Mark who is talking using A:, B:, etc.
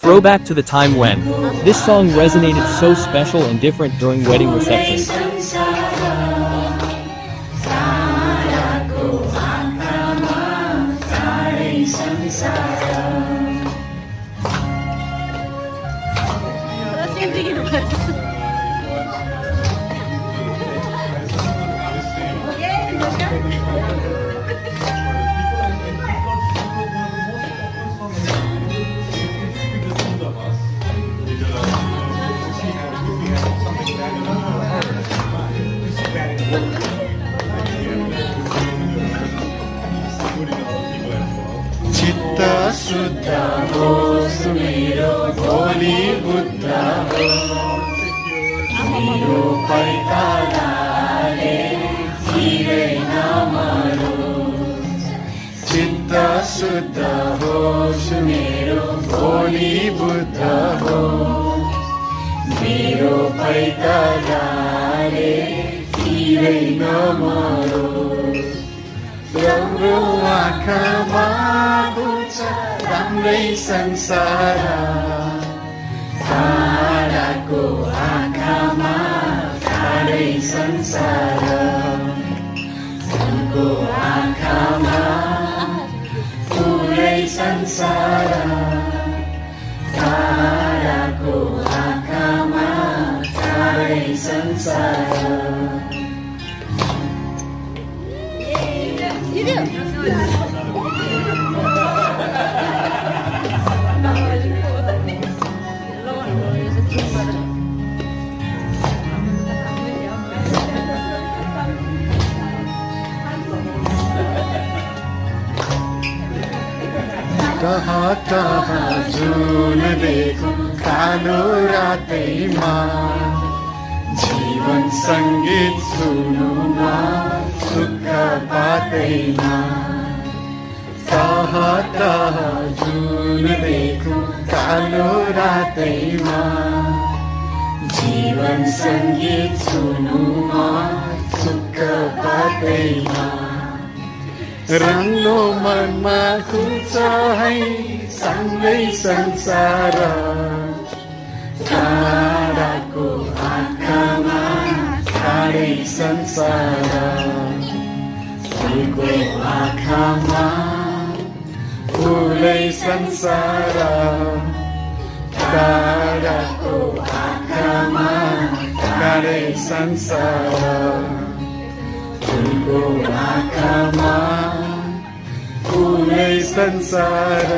A: Throwback to the time when this song resonated so special and different during wedding receptions.
B: चित्त शुद्ध होस् मेरो भोलि बुद्ध होस् मेरो पैतालाले चिरै नमरोस् चित्त शुद्ध होस् मेरो भोलि बुद्ध होस् मेरो पैतालाले चिरै नमरोस् राम्रो आँखामा घुम्छ राम्रै संसार ताराको आँखामा टाढै संसार उनको आँखामा पुरै संसार ताराको आँखामा टाढै संसार
C: You do.
B: कहाँ कहाँ जुन देखो कालो रातैमा जीवन संगीत सुनुमा सुख पातैमा कहाँ कहाँ जुन देखो कालो रातैमा जीवन संगीत सुनुमा सुख पातैमा राम्रो मनमा खुल्छ है सँगै संसार ताराको आँखामा टाढै संसार फुलको आँखामा फुलै संसार ताराको आँखामा टाढै संसार फुलको आँखामा फुलै संसार